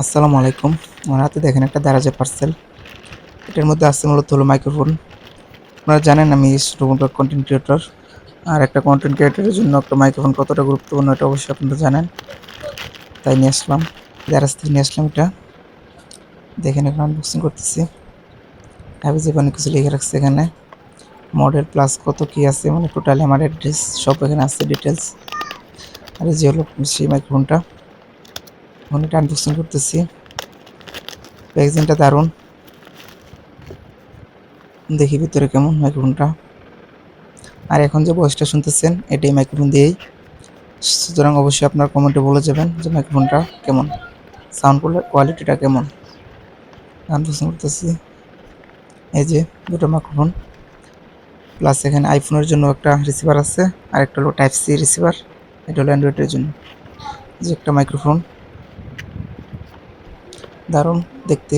আসসালামু আলাইকুম। আমার হাতে দেখেন একটা দারাজের পার্সেল। এটার মধ্যে আছে মূলত হলো মাইক্রোফোন। আপনারা জানেন আমি ছোটমোটো কনটেন্ট ক্রিয়েটর। আর একটা কনটেন্ট ক্রিয়েটরের জন্য একটা মাইক্রোফোন কতটা গুরুত্বপূর্ণ এটা অবশ্যই আপনারা জানেন। তাই নিয়ে আসলাম। দারাজ থেকে নিয়ে আসলাম এটা। দেখেন এখন আনবক্সিং করতেছি। হাবিজাবি অনেক কিছু লিখে রাখছে এখানে। মডেল প্লাস কত কি আছে মানে টোটালি আমার অ্যাড্রেস সব এখানে আছে ডিটেলস। আর এই যে হলো সেই মাইক্রোফোনটা। এখন এটা আনবক্সিং করতেছি। প্যাকেজিংটা দারুণ। দেখি ভিতরে কেমন মাইক্রোফোনটা। আর এখন যে ভয়েসটা শুনতেছেন এটাই মাইক্রোফোন দিয়েই। সুতরাং অবশ্যই আপনারা কমেন্টে বলে যাবেন যে মাইক্রোফোনটা কেমন, সাউন্ড কোয়ালিটিটা কেমন। গান পছন্দ করতেছি। এই যে দুটো মাইক্রোফোন প্লাস এখানে আইফোনের জন্য একটা রিসিভার আছে আর একটা হলো টাইপ সি রিসিভার। এটা হলো অ্যান্ড্রয়েডের জন্য। যে একটা মাইক্রোফোন দারুণ দেখতে।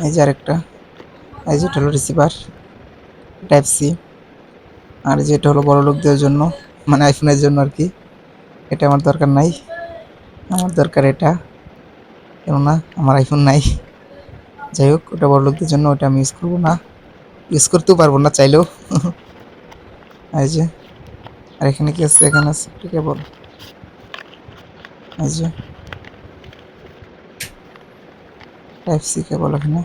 এই যে আরেকটা, এই যেটা হলো রিসিভার টাইপ সি। আর যেটা হলো বড় লোকদের জন্য মানে আইফোনের জন্য আর কি। এটা আমার দরকার নাই, আমার দরকার এটা, কেননা আমার আইফোন নাই। যাই হোক ওটা বড় লোকদের জন্য, ওটা আমি ইউজ করবো না, ইউজ করতেও পারবো না চাইলেও। এই যে আর এখানে কি আছে, এখানে আছে একটা কেবল। এই যে টাইপ সি কেবল এখানে।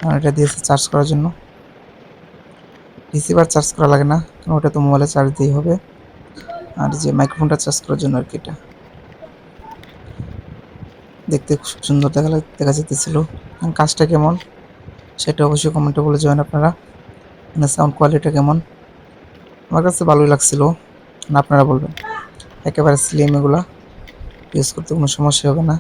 আর এটা দিয়েছে চার্জ করার জন্য। রিসিভার চার্জ করা লাগে না কারণ ওটা তো মোবাইলে চার্জ দিয়েই হবে। আর যে মাইক্রোফোনটা চার্জ করার জন্য আর কি এটা। দেখতে খুব সুন্দর দেখা যেতেছিল। কাজটা কেমন সেটা অবশ্যই কমেন্টে বলে যাবেন আপনারা। মানে সাউন্ড কোয়ালিটিটা কেমন, আমার কাছে ভালোই লাগছিল, আপনারা বলবেন। একেবারে স্লিম, এগুলা ইউজ করতে কোনো সমস্যা হবে না।